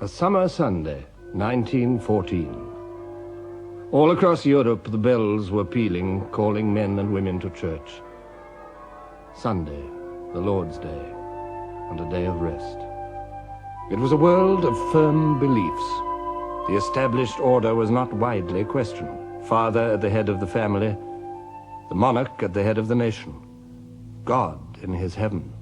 A summer Sunday, 1914. All across Europe, the bells were pealing, calling men and women to church. Sunday, the Lord's Day, and a day of rest. It was a world of firm beliefs. The established order was not widely questioned. Father at the head of the family, the monarch at the head of the nation, God in his heaven.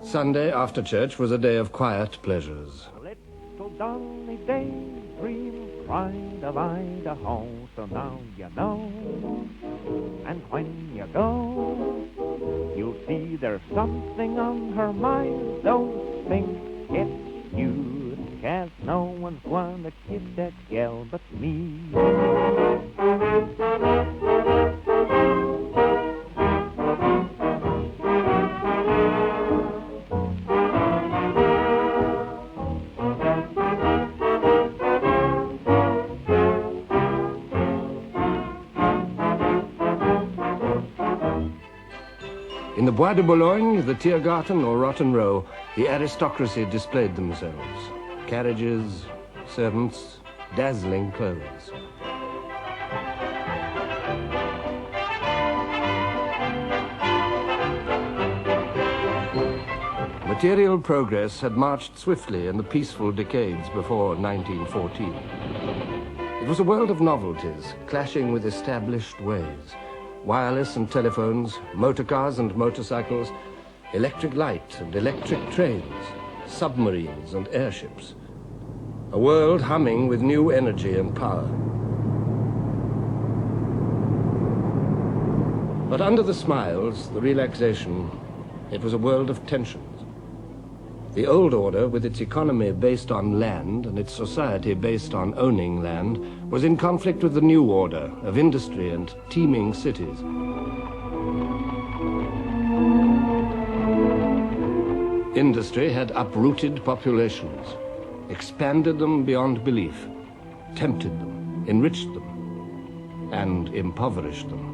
Sunday after church was a day of quiet pleasures. Little Donny daydream cried of Idaho, so now you know. And when you go, you'll see there's something on her mind. Don't think it's you, 'cause no one's gonna kiss that gal but me. In the Bois de Boulogne, the Tiergarten or Rotten Row, the aristocracy displayed themselves. Carriages, servants, dazzling clothes. Material progress had marched swiftly in the peaceful decades before 1914. It was a world of novelties, clashing with established ways. Wireless and telephones, motor cars and motorcycles, electric light and electric trains, submarines and airships. A world humming with new energy and power. But under the smiles, the relaxation, it was a world of tensions. The old order, with its economy based on land and its society based on owning land, was in conflict with the new order of industry and teeming cities. Industry had uprooted populations, expanded them beyond belief, tempted them, enriched them, and impoverished them.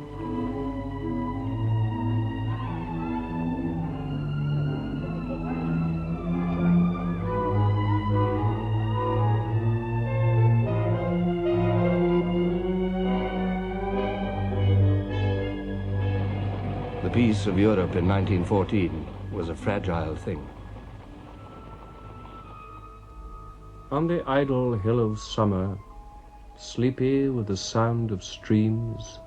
The peace of Europe in 1914 was a fragile thing. On the idle hill of summer, sleepy with the sound of streams,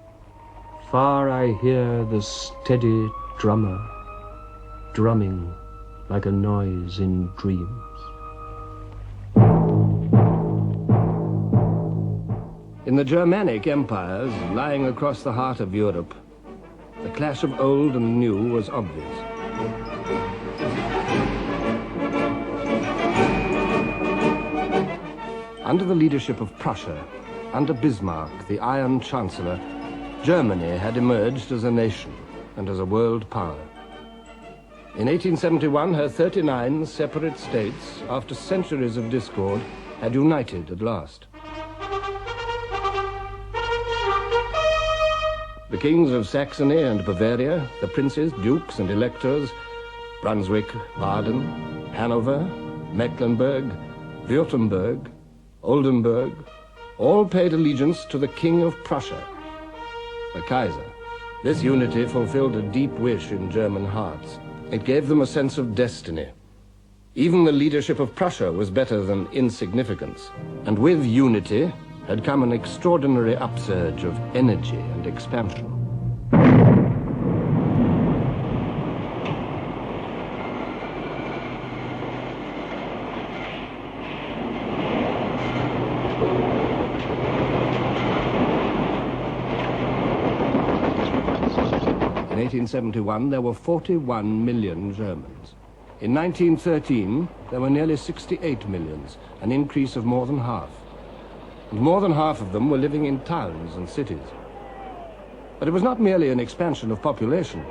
far I hear the steady drummer, drumming like a noise in dreams. In the Germanic empires, lying across the heart of Europe, the clash of old and new was obvious. Under the leadership of Prussia, under Bismarck, the Iron Chancellor, Germany had emerged as a nation and as a world power. In 1871, her 39 separate states, after centuries of discord, had united at last. The kings of Saxony and Bavaria, the princes, dukes and electors, Brunswick, Baden, Hanover, Mecklenburg, Württemberg, Oldenburg, all paid allegiance to the King of Prussia, the Kaiser. This unity fulfilled a deep wish in German hearts. It gave them a sense of destiny. Even the leadership of Prussia was better than insignificance, and with unity had come an extraordinary upsurge of energy and expansion. In 1871, there were 41 million Germans. In 1913, there were nearly 68 millions, an increase of more than half. And more than half of them were living in towns and cities. But it was not merely an expansion of population.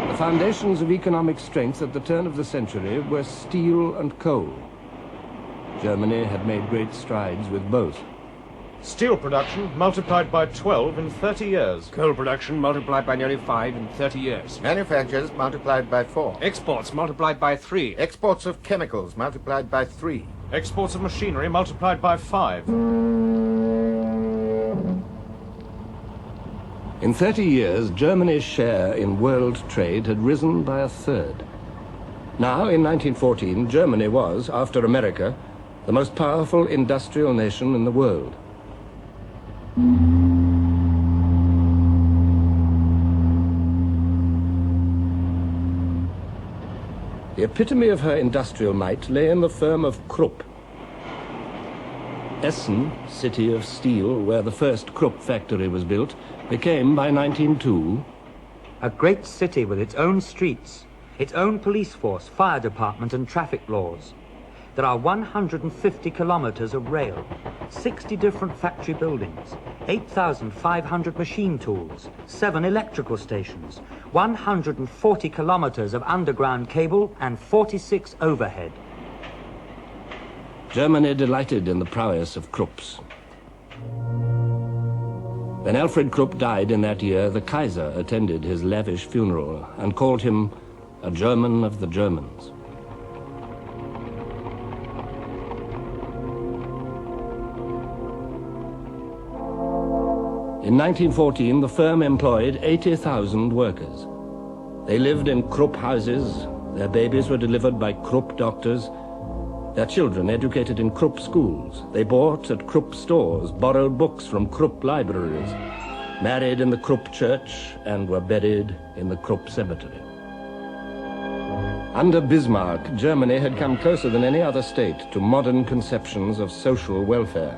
The foundations of economic strength at the turn of the century were steel and coal. Germany had made great strides with both. Steel production multiplied by 12 in 30 years. Coal production multiplied by nearly 5 in 30 years. Manufactures multiplied by 4. Exports multiplied by 3. Exports of chemicals multiplied by 3. Exports of machinery multiplied by 5. In 30 years, Germany's share in world trade had risen by a third. Now, in 1914, Germany was, after America, the most powerful industrial nation in the world. The epitome of her industrial might lay in the firm of Krupp. Essen, city of steel, where the first Krupp factory was built, became, by 1902, a great city with its own streets, its own police force, fire department and traffic laws. There are 150 kilometers of rail, 60 different factory buildings, 8,500 machine tools, 7 electrical stations, 140 kilometers of underground cable and 46 overhead. Germany delighted in the prowess of Krupps. When Alfred Krupp died in that year, the Kaiser attended his lavish funeral and called him a German of the Germans. In 1914, the firm employed 80,000 workers. They lived in Krupp houses, their babies were delivered by Krupp doctors, their children educated in Krupp schools. They bought at Krupp stores, borrowed books from Krupp libraries, married in the Krupp church, and were buried in the Krupp cemetery. Under Bismarck, Germany had come closer than any other state to modern conceptions of social welfare.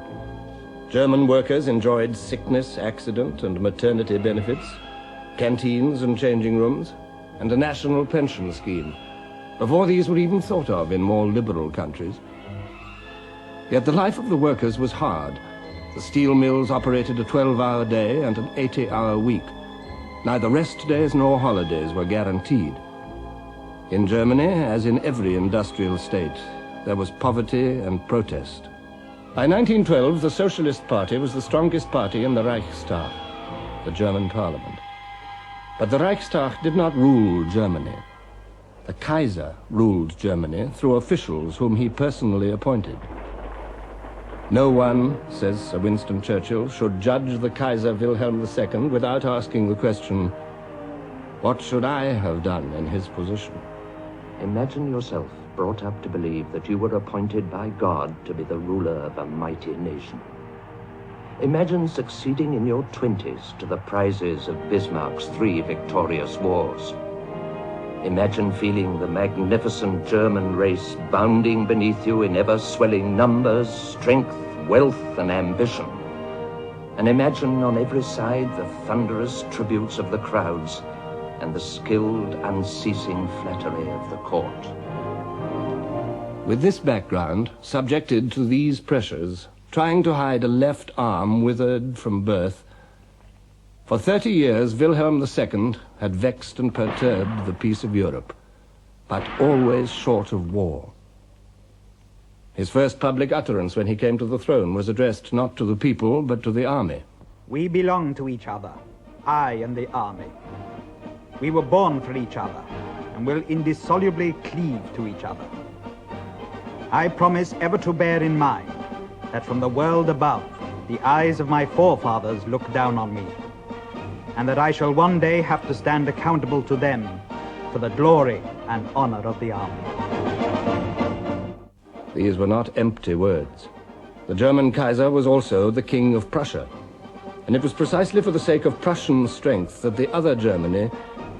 German workers enjoyed sickness, accident, and maternity benefits, canteens and changing rooms, and a national pension scheme, before these were even thought of in more liberal countries. Yet the life of the workers was hard. The steel mills operated a 12-hour day and an 80-hour week. Neither rest days nor holidays were guaranteed. In Germany, as in every industrial state, there was poverty and protest. By 1912, the Socialist Party was the strongest party in the Reichstag, the German parliament. But the Reichstag did not rule Germany. The Kaiser ruled Germany through officials whom he personally appointed. No one, says Sir Winston Churchill, should judge the Kaiser Wilhelm II without asking the question, what should I have done in his position? Imagine yourself brought up to believe that you were appointed by God to be the ruler of a mighty nation. Imagine succeeding in your 20s to the prizes of Bismarck's 3 victorious wars. Imagine feeling the magnificent German race bounding beneath you in ever-swelling numbers, strength, wealth, and ambition. And imagine on every side the thunderous tributes of the crowds and the skilled, unceasing flattery of the court. With this background, subjected to these pressures, trying to hide a left arm withered from birth, for 30 years Wilhelm II had vexed and perturbed the peace of Europe, but always short of war. His first public utterance when he came to the throne was addressed not to the people, but to the army. We belong to each other, I and the army. We were born for each other, and will indissolubly cleave to each other. I promise ever to bear in mind that from the world above, the eyes of my forefathers look down on me, and that I shall one day have to stand accountable to them for the glory and honor of the army. These were not empty words. The German Kaiser was also the King of Prussia, and it was precisely for the sake of Prussian strength that the other Germany,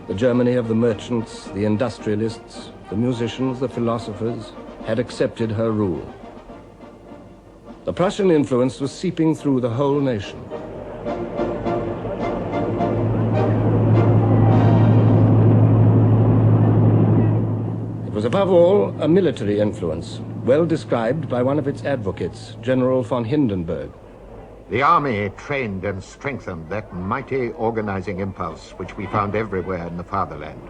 the Germany of the merchants, the industrialists, the musicians, the philosophers, had accepted her rule. The Prussian influence was seeping through the whole nation. It was above all a military influence, well described by one of its advocates, General von Hindenburg. The army trained and strengthened that mighty organizing impulse which we found everywhere in the fatherland.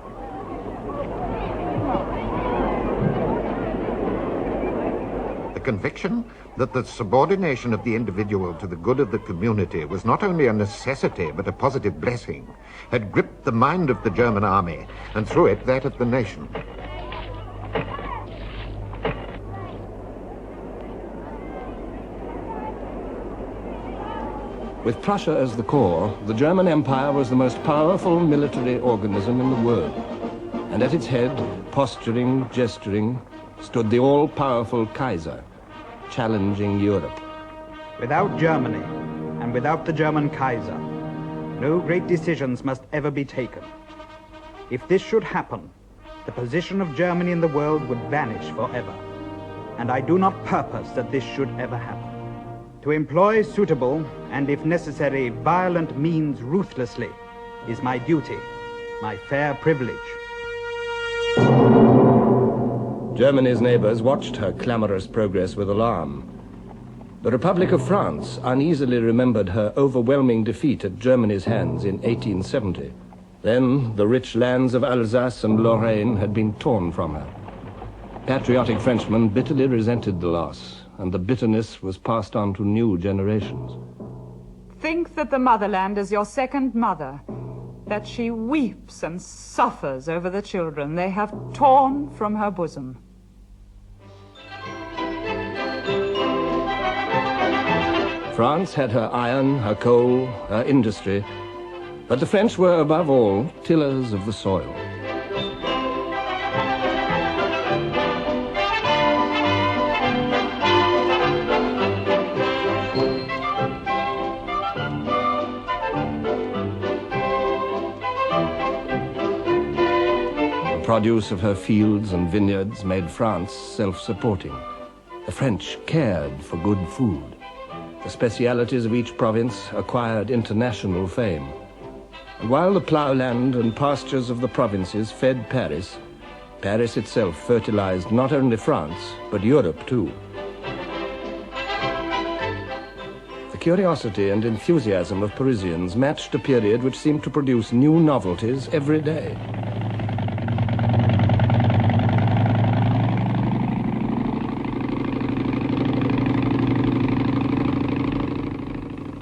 The conviction that the subordination of the individual to the good of the community was not only a necessity but a positive blessing had gripped the mind of the German army, and through it that of the nation. With Prussia as the core, the German Empire was the most powerful military organism in the world. And at its head, posturing, gesturing, stood the all-powerful Kaiser, challenging Europe. Without Germany, and without the German Kaiser, no great decisions must ever be taken. If this should happen, the position of Germany in the world would vanish forever. And I do not purpose that this should ever happen. To employ suitable, and if necessary, violent means ruthlessly, is my duty, my fair privilege. Germany's neighbors watched her clamorous progress with alarm. The Republic of France uneasily remembered her overwhelming defeat at Germany's hands in 1870. Then the rich lands of Alsace and Lorraine had been torn from her. Patriotic Frenchmen bitterly resented the loss, and the bitterness was passed on to new generations. Think that the motherland is your second mother, that she weeps and suffers over the children they have torn from her bosom. France had her iron, her coal, her industry, but the French were above all tillers of the soil. The produce of her fields and vineyards made France self-supporting. The French cared for good food. The specialities of each province acquired international fame. And while the ploughland and pastures of the provinces fed Paris, Paris itself fertilized not only France, but Europe too. The curiosity and enthusiasm of Parisians matched a period which seemed to produce new novelties every day.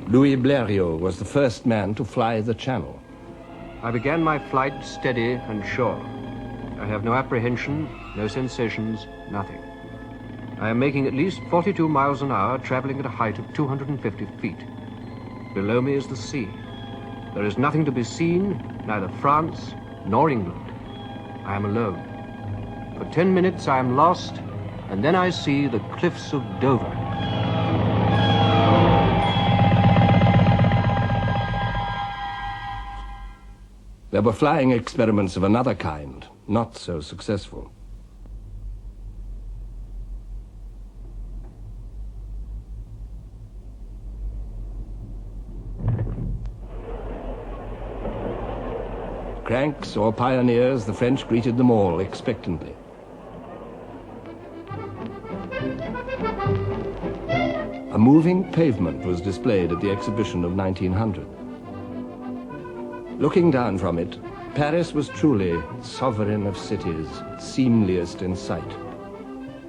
Louis Blériot was the first man to fly the Channel. I began my flight steady and sure. I have no apprehension, no sensations, nothing. I am making at least 42 miles an hour, traveling at a height of 250 feet. Below me is the sea. There is nothing to be seen, neither France nor England. I am alone. For 10 minutes I am lost, and then I see the cliffs of Dover. There were flying experiments of another kind, not so successful. Cranks or pioneers, the French greeted them all expectantly. A moving pavement was displayed at the exhibition of 1900. Looking down from it, Paris was truly sovereign of cities, seemliest in sight.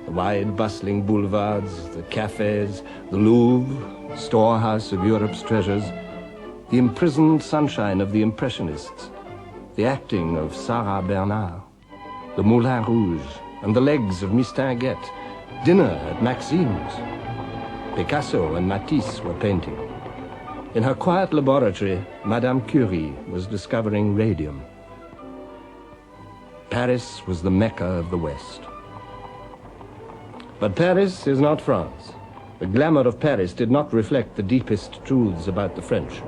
The wide, bustling boulevards, the cafes, the Louvre, storehouse of Europe's treasures, the imprisoned sunshine of the Impressionists, the acting of Sarah Bernard, the Moulin Rouge, and the legs of Mistinguett, dinner at Maxime's. Picasso and Matisse were painting. In her quiet laboratory, Madame Curie was discovering radium. Paris was the Mecca of the West. But Paris is not France. The glamour of Paris did not reflect the deepest truths about the French.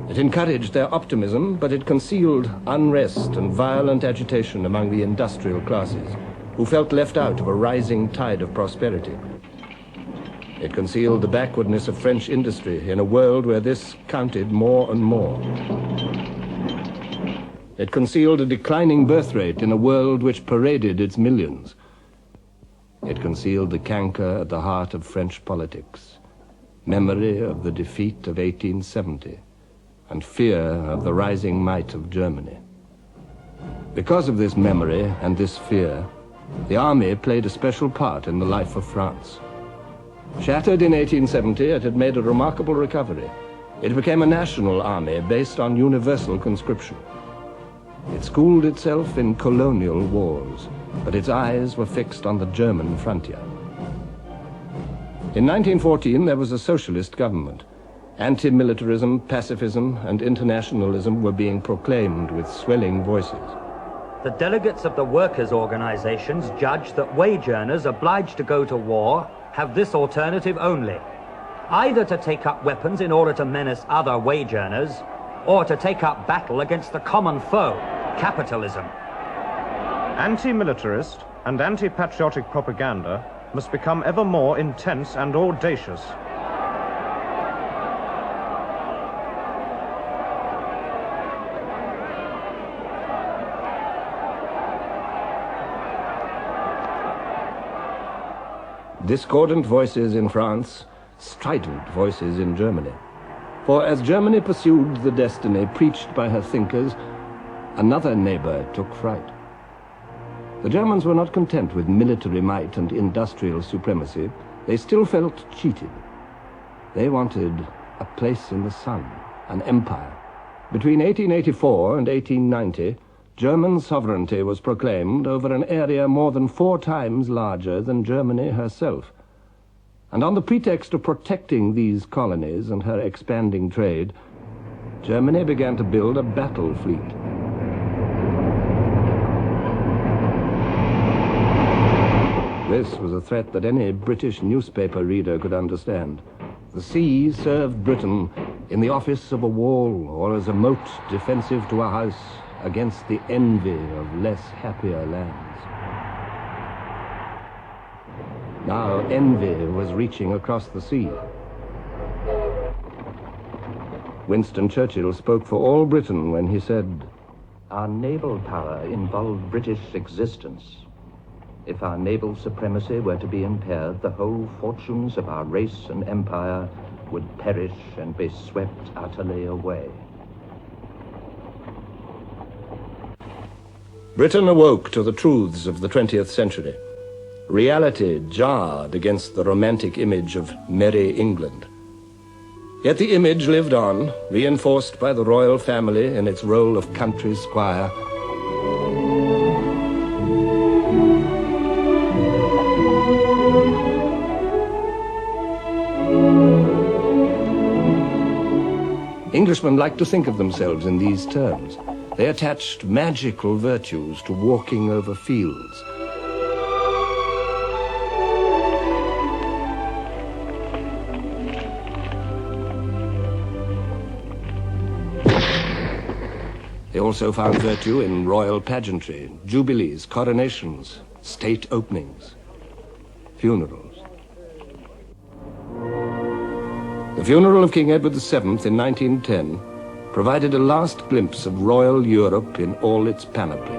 It encouraged their optimism, but it concealed unrest and violent agitation among the industrial classes, who felt left out of a rising tide of prosperity. It concealed the backwardness of French industry in a world where this counted more and more. It concealed a declining birth rate in a world which paraded its millions. It concealed the canker at the heart of French politics, memory of the defeat of 1870, and fear of the rising might of Germany. Because of this memory and this fear, the army played a special part in the life of France. Shattered in 1870, it had made a remarkable recovery. It became a national army based on universal conscription. It schooled itself in colonial wars, but its eyes were fixed on the German frontier. In 1914, there was a socialist government. Anti-militarism, pacifism, and internationalism were being proclaimed with swelling voices. The delegates of the workers' organizations judged that wage earners obliged to go to war have this alternative only: either to take up weapons in order to menace other wage earners, or to take up battle against the common foe, capitalism. Anti-militarist and anti-patriotic propaganda must become ever more intense and audacious. Discordant voices in France, strident voices in Germany. For as Germany pursued the destiny preached by her thinkers, another neighbor took fright. The Germans were not content with military might and industrial supremacy. They still felt cheated. They wanted a place in the sun, an empire. Between 1884 and 1890, German sovereignty was proclaimed over an area more than 4 times larger than Germany herself. And on the pretext of protecting these colonies and her expanding trade, Germany began to build a battle fleet. This was a threat that any British newspaper reader could understand. The sea served Britain in the office of a wall or as a moat defensive to a house against the envy of less happier lands. Now envy was reaching across the sea. Winston Churchill spoke for all Britain when he said, "Our naval power involved British existence. If our naval supremacy were to be impaired, the whole fortunes of our race and empire would perish and be swept utterly away." Britain awoke to the truths of the 20th century. Reality jarred against the romantic image of merry England. Yet the image lived on, reinforced by the royal family in its role of country squire. Englishmen liked to think of themselves in these terms. They attached magical virtues to walking over fields. They also found virtue in royal pageantry, jubilees, coronations, state openings, funerals. The funeral of King Edward VII in 1910 provided a last glimpse of royal Europe in all its panoply.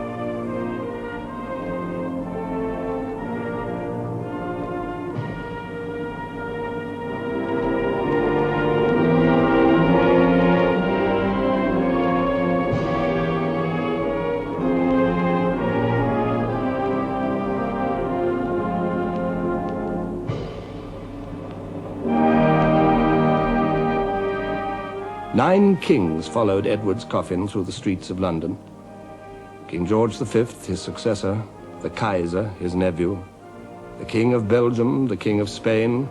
Nine kings followed Edward's coffin through the streets of London. King George V, his successor, the Kaiser, his nephew, the King of Belgium, the King of Spain,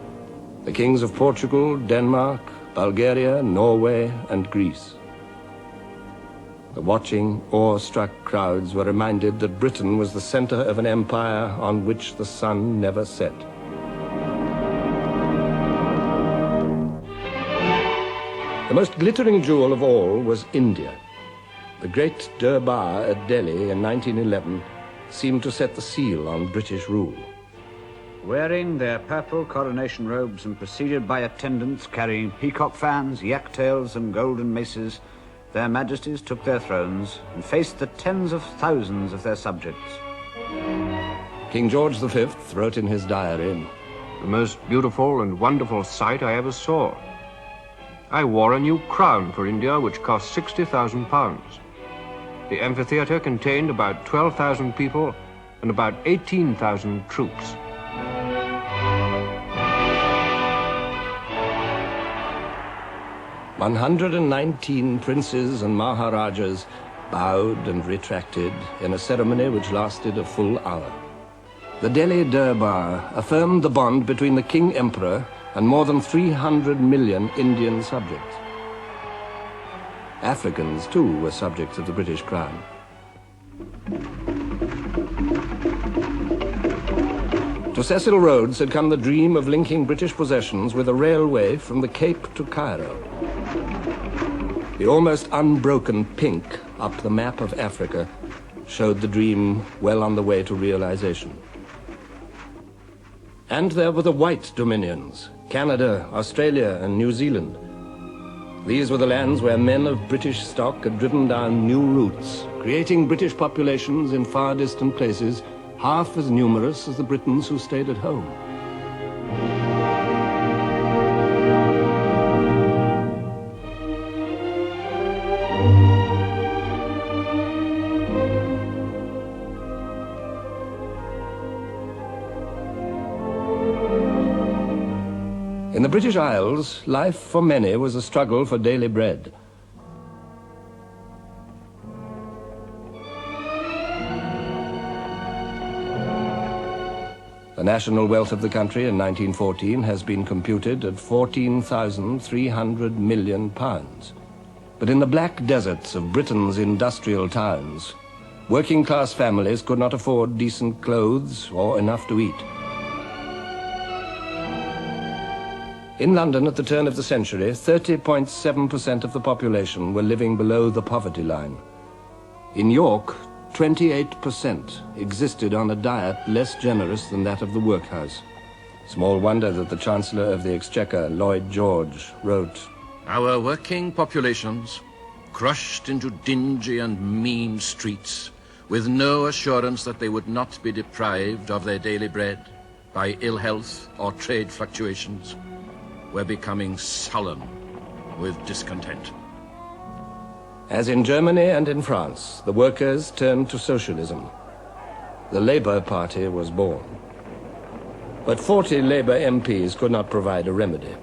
the kings of Portugal, Denmark, Bulgaria, Norway, and Greece. The watching, awe-struck crowds were reminded that Britain was the center of an empire on which the sun never set. The most glittering jewel of all was India. The great Durbar at Delhi in 1911 seemed to set the seal on British rule. Wearing their purple coronation robes and preceded by attendants carrying peacock fans, yak tails, and golden maces, their majesties took their thrones and faced the tens of thousands of their subjects. King George V wrote in his diary, the most beautiful and wonderful sight I ever saw. I wore a new crown for India, which cost £60,000. The amphitheatre contained about 12,000 people and about 18,000 troops. "119 princes and maharajas bowed and retracted in a ceremony which lasted a full hour. The Delhi Durbar affirmed the bond between the King Emperor and more than 300 million Indian subjects. Africans, too, were subjects of the British Crown. To Cecil Rhodes had come the dream of linking British possessions with a railway from the Cape to Cairo. The almost unbroken pink up the map of Africa showed the dream well on the way to realization. And there were the white dominions, Canada, Australia, and New Zealand. These were the lands where men of British stock had driven down new routes, creating British populations in far distant places, half as numerous as the Britons who stayed at home. In the British Isles, life for many was a struggle for daily bread. The national wealth of the country in 1914 has been computed at £14,300 million. But in the black deserts of Britain's industrial towns, working-class families could not afford decent clothes or enough to eat. In London at the turn of the century, 30.7% of the population were living below the poverty line. In York, 28% existed on a diet less generous than that of the workhouse. Small wonder that the Chancellor of the Exchequer, Lloyd George, wrote, "Our working populations, crushed into dingy and mean streets, with no assurance that they would not be deprived of their daily bread by ill health or trade fluctuations, were becoming sullen with discontent." As in Germany and in France, the workers turned to socialism. The Labour Party was born. But 40 Labour MPs could not provide a remedy.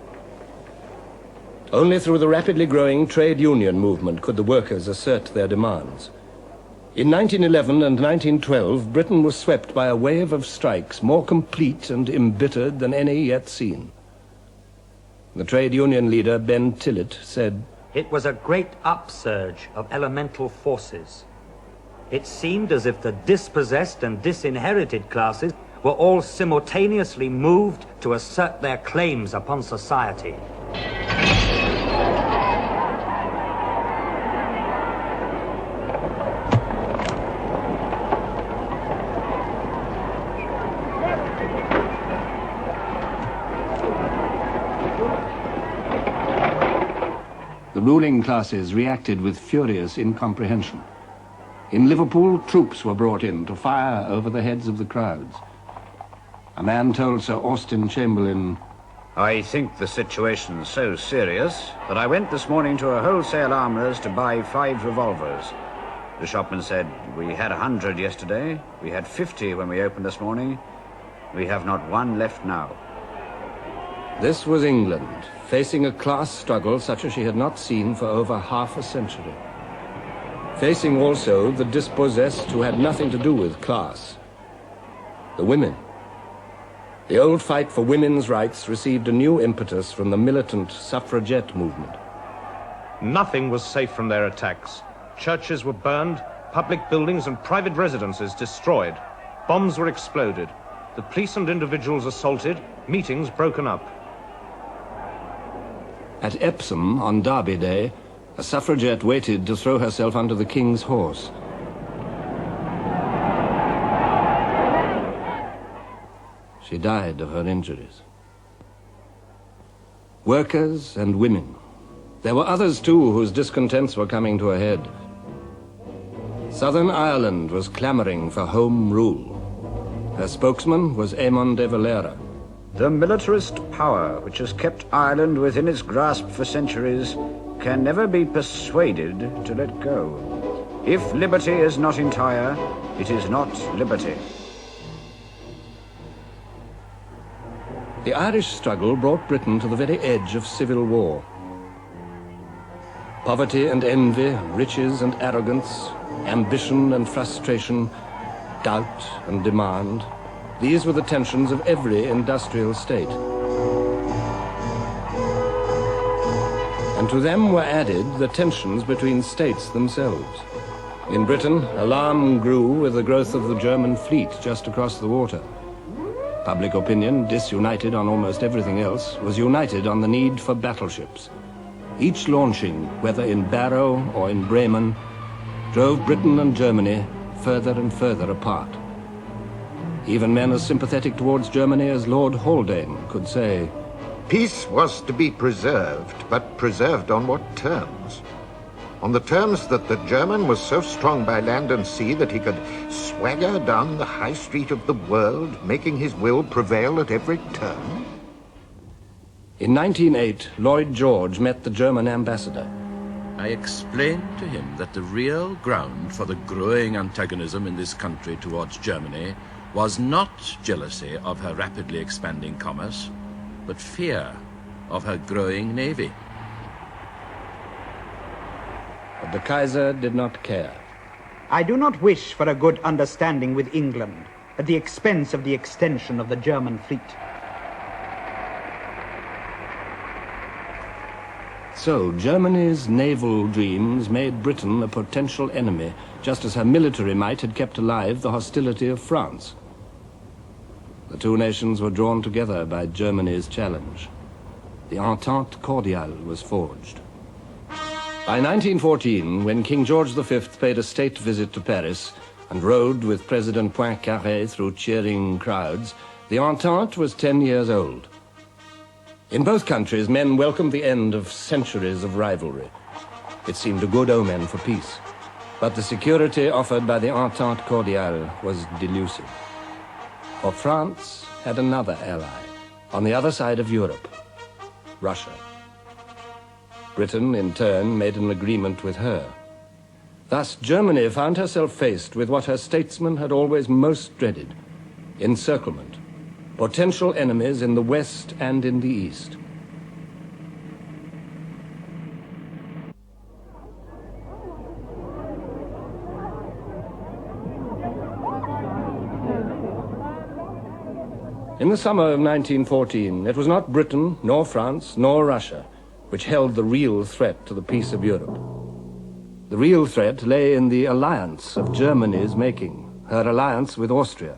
Only through the rapidly growing trade union movement could the workers assert their demands. In 1911 and 1912, Britain was swept by a wave of strikes more complete and embittered than any yet seen. The trade union leader, Ben Tillett, said, "It was a great upsurge of elemental forces. It seemed as if the dispossessed and disinherited classes were all simultaneously moved to assert their claims upon society." The ruling classes reacted with furious incomprehension. In Liverpool, troops were brought in to fire over the heads of the crowds. A man told Sir Austin Chamberlain, "I think the situation's so serious that I went this morning to a wholesale armourer's to buy 5 revolvers. The shopman said, 'We had 100 yesterday, we had 50 when we opened this morning, we have not one left now.'" This was England, facing a class struggle such as she had not seen for over half a century. Facing also the dispossessed who had nothing to do with class. The women. The old fight for women's rights received a new impetus from the militant suffragette movement. Nothing was safe from their attacks. Churches were burned, public buildings and private residences destroyed. Bombs were exploded. The police and individuals assaulted, meetings broken up. At Epsom, on Derby Day, a suffragette waited to throw herself under the King's horse. She died of her injuries. Workers and women. There were others, too, whose discontents were coming to a head. Southern Ireland was clamoring for home rule. Her spokesman was Eamon de Valera. The militarist power which has kept Ireland within its grasp for centuries can never be persuaded to let go. If liberty is not entire, it is not liberty. The Irish struggle brought Britain to the very edge of civil war. Poverty and envy, riches and arrogance, ambition and frustration, doubt and demand, these were the tensions of every industrial state. And to them were added the tensions between states themselves. In Britain, alarm grew with the growth of the German fleet just across the water. Public opinion, disunited on almost everything else, was united on the need for battleships. Each launching, whether in Barrow or in Bremen, drove Britain and Germany further and further apart. Even men as sympathetic towards Germany as Lord Haldane could say, Peace was to be preserved, but preserved on what terms? On the terms that the German was so strong by land and sea that he could swagger down the high street of the world, making his will prevail at every turn? In 1908, Lloyd George met the German ambassador. I explained to him that the real ground for the growing antagonism in this country towards Germany was not jealousy of her rapidly expanding commerce, but fear of her growing navy. But the Kaiser did not care. I do not wish for a good understanding with England at the expense of the extension of the German fleet. So, Germany's naval dreams made Britain a potential enemy, just as her military might had kept alive the hostility of France. The two nations were drawn together by Germany's challenge. The Entente Cordiale was forged. By 1914, when King George V paid a state visit to Paris and rode with President Poincaré through cheering crowds, the Entente was 10 years old. In both countries, men welcomed the end of centuries of rivalry. It seemed a good omen for peace. But the security offered by the Entente Cordiale was delusive. For France had another ally, on the other side of Europe, Russia. Britain, in turn, made an agreement with her. Thus, Germany found herself faced with what her statesmen had always most dreaded, encirclement, potential enemies in the West and in the East. In the summer of 1914, it was not Britain, nor France, nor Russia which held the real threat to the peace of Europe. The real threat lay in the alliance of Germany's making, her alliance with Austria.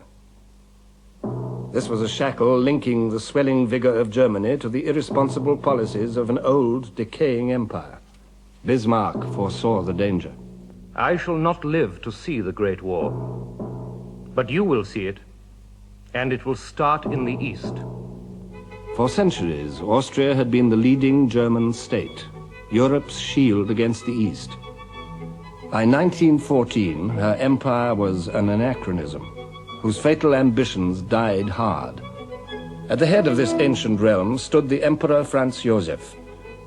This was a shackle linking the swelling vigor of Germany to the irresponsible policies of an old, decaying empire. Bismarck foresaw the danger. I shall not live to see the Great War, but you will see it, and it will start in the East. For centuries, Austria had been the leading German state, Europe's shield against the East. By 1914, her empire was an anachronism, whose fatal ambitions died hard. At the head of this ancient realm stood the Emperor Franz Joseph,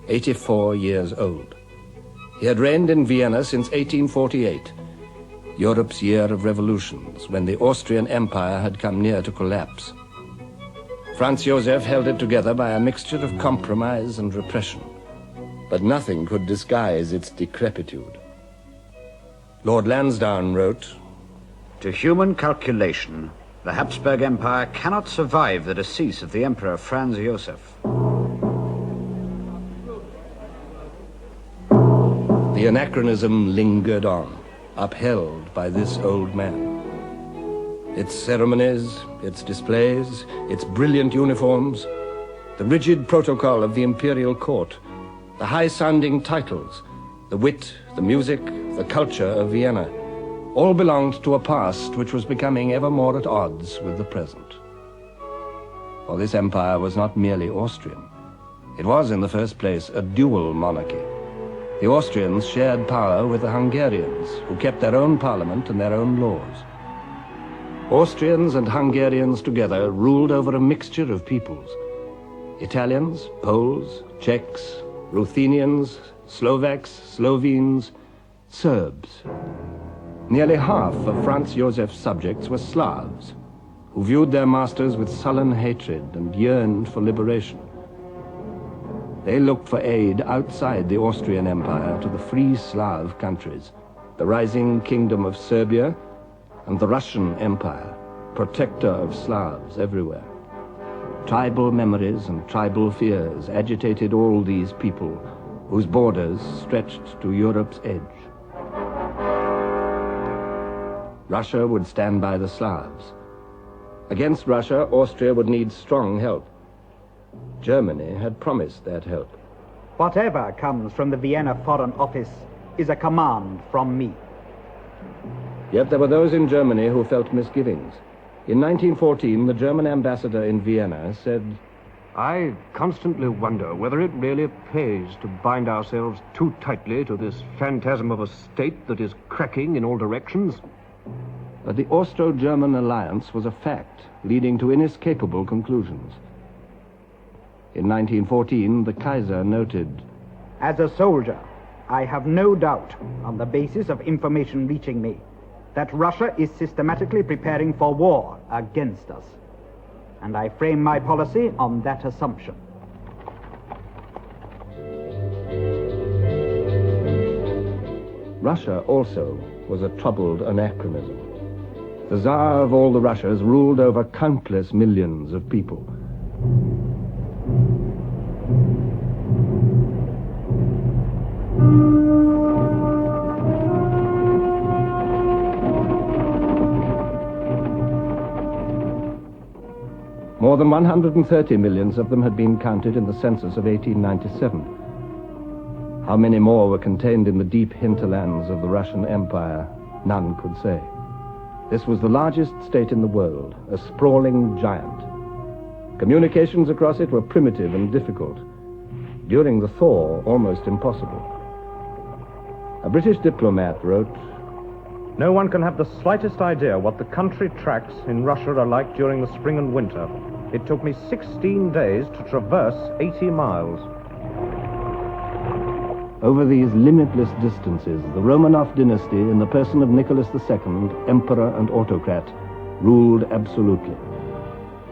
84 years old. He had reigned in Vienna since 1848, Europe's year of revolutions, when the Austrian Empire had come near to collapse. Franz Joseph held it together by a mixture of compromise and repression, but nothing could disguise its decrepitude. Lord Lansdowne wrote, To human calculation, the Habsburg Empire cannot survive the decease of the Emperor Franz Joseph. The anachronism lingered on, upheld by this old man. Its ceremonies, its displays, its brilliant uniforms, the rigid protocol of the imperial court, the high-sounding titles, the wit, the music, the culture of Vienna, all belonged to a past which was becoming ever more at odds with the present. For this empire was not merely Austrian. It was, in the first place, a dual monarchy. The Austrians shared power with the Hungarians, who kept their own parliament and their own laws. Austrians and Hungarians together ruled over a mixture of peoples. Italians, Poles, Czechs, Ruthenians, Slovaks, Slovenes, Serbs. Nearly half of Franz Josef's subjects were Slavs, who viewed their masters with sullen hatred and yearned for liberation. They looked for aid outside the Austrian Empire to the free Slav countries, the rising kingdom of Serbia and the Russian Empire, protector of Slavs everywhere. Tribal memories and tribal fears agitated all these people, whose borders stretched to Europe's edge. Russia would stand by the Slavs. Against Russia, Austria would need strong help. Germany had promised that help. Whatever comes from the Vienna Foreign Office is a command from me. Yet there were those in Germany who felt misgivings. In 1914, the German ambassador in Vienna said, I constantly wonder whether it really pays to bind ourselves too tightly to this phantasm of a state that is cracking in all directions. But the Austro-German alliance was a fact, leading to inescapable conclusions. In 1914, the Kaiser noted, As a soldier, I have no doubt, on the basis of information reaching me, that Russia is systematically preparing for war against us. And I frame my policy on that assumption. Russia also was a troubled anachronism. The Tsar of all the Russias ruled over countless millions of people. More than 130 millions of them had been counted in the census of 1897. How many more were contained in the deep hinterlands of the Russian Empire, none could say. This was the largest state in the world, a sprawling giant. Communications across it were primitive and difficult. During the thaw, almost impossible. A British diplomat wrote, No one can have the slightest idea what the country tracks in Russia are like during the spring and winter. It took me 16 days to traverse 80 miles. Over these limitless distances, the Romanov dynasty, in the person of Nicholas II, emperor and autocrat, ruled absolutely.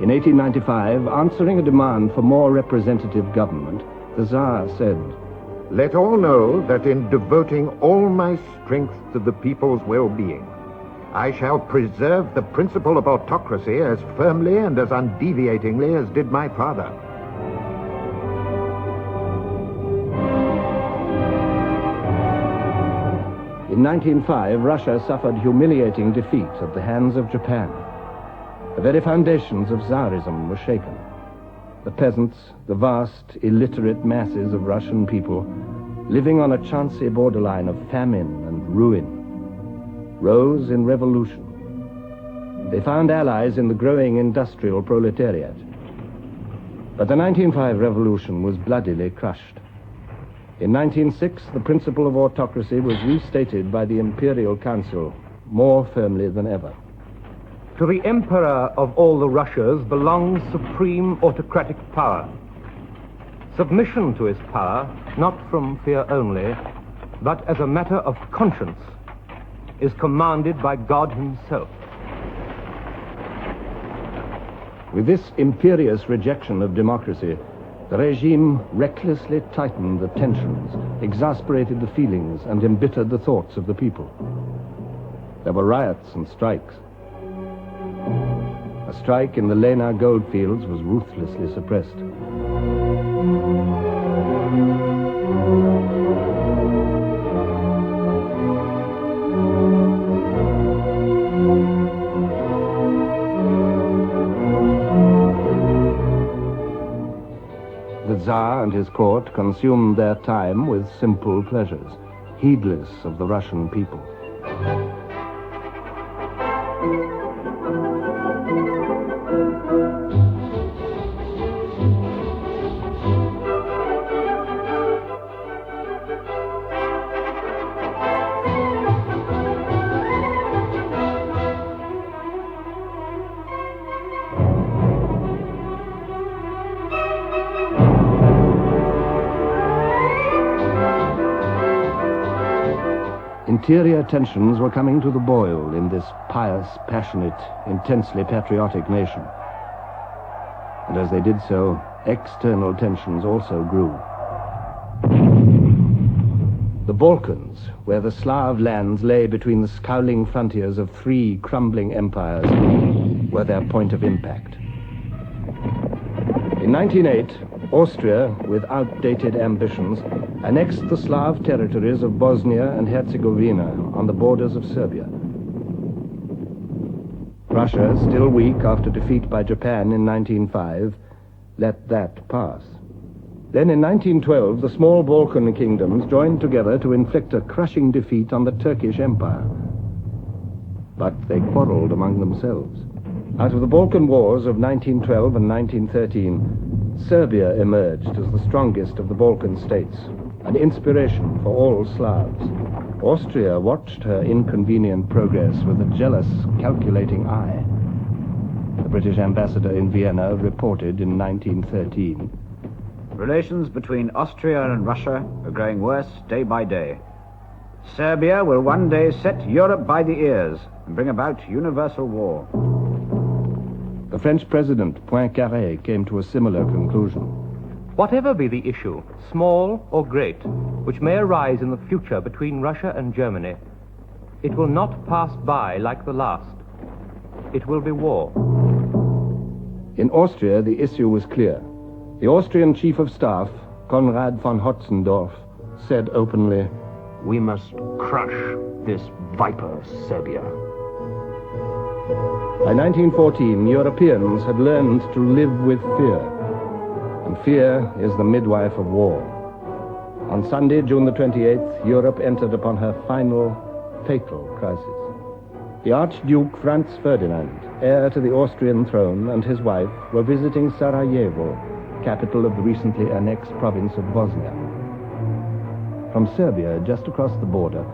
In 1895, answering a demand for more representative government, the Tsar said, Let all know that in devoting all my strength to the people's well-being, I shall preserve the principle of autocracy as firmly and as undeviatingly as did my father. In 1905, Russia suffered humiliating defeat at the hands of Japan. The very foundations of Tsarism were shaken. The peasants, the vast, illiterate masses of Russian people, living on a chancy borderline of famine and ruin, rose in revolution. They found allies in the growing industrial proletariat. But the 1905 revolution was bloodily crushed. In 1906, the principle of autocracy was restated by the Imperial Council more firmly than ever. To the Emperor of all the Russias belongs supreme autocratic power. Submission to his power, not from fear only, but as a matter of conscience, is commanded by God himself. With this imperious rejection of democracy, the regime recklessly tightened the tensions, exasperated the feelings, and embittered the thoughts of the people. There were riots and strikes. A strike in the Lena goldfields was ruthlessly suppressed. The Tsar and his court consumed their time with simple pleasures, heedless of the Russian people. Interior tensions were coming to the boil in this pious, passionate, intensely patriotic nation. And as they did so, external tensions also grew. The Balkans, where the Slav lands lay between the scowling frontiers of three crumbling empires, were their point of impact. In 1908, Austria, with outdated ambitions, annexed the Slav territories of Bosnia and Herzegovina on the borders of Serbia. Russia, still weak after defeat by Japan in 1905, let that pass. Then in 1912, the small Balkan kingdoms joined together to inflict a crushing defeat on the Turkish Empire. But they quarreled among themselves. Out of the Balkan Wars of 1912 and 1913, Serbia emerged as the strongest of the Balkan states, an inspiration for all Slavs. Austria watched her inconvenient progress with a jealous, calculating eye. The British ambassador in Vienna reported in 1913, Relations between Austria and Russia are growing worse day by day. Serbia will one day set Europe by the ears and bring about universal war. The French president, Poincaré, came to a similar conclusion. Whatever be the issue, small or great, which may arise in the future between Russia and Germany, it will not pass by like the last. It will be war. In Austria, the issue was clear. The Austrian chief of staff, Konrad von Hotzendorf, said openly, We must crush this viper, Serbia. By 1914, Europeans had learned to live with fear. And fear is the midwife of war. On Sunday, June the 28th, Europe entered upon her final, fatal crisis. The Archduke Franz Ferdinand, heir to the Austrian throne, and his wife were visiting Sarajevo, capital of the recently annexed province of Bosnia. From Serbia, just across the border,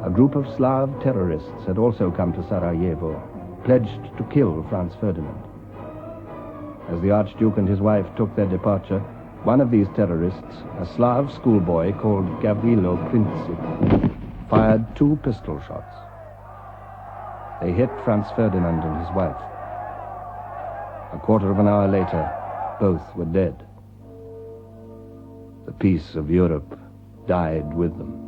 a group of Slav terrorists had also come to Sarajevo, pledged to kill Franz Ferdinand. As the Archduke and his wife took their departure, one of these terrorists, a Slav schoolboy called Gavrilo Princip, fired 2 pistol shots. They hit Franz Ferdinand and his wife. A quarter of an hour later, both were dead. The peace of Europe died with them.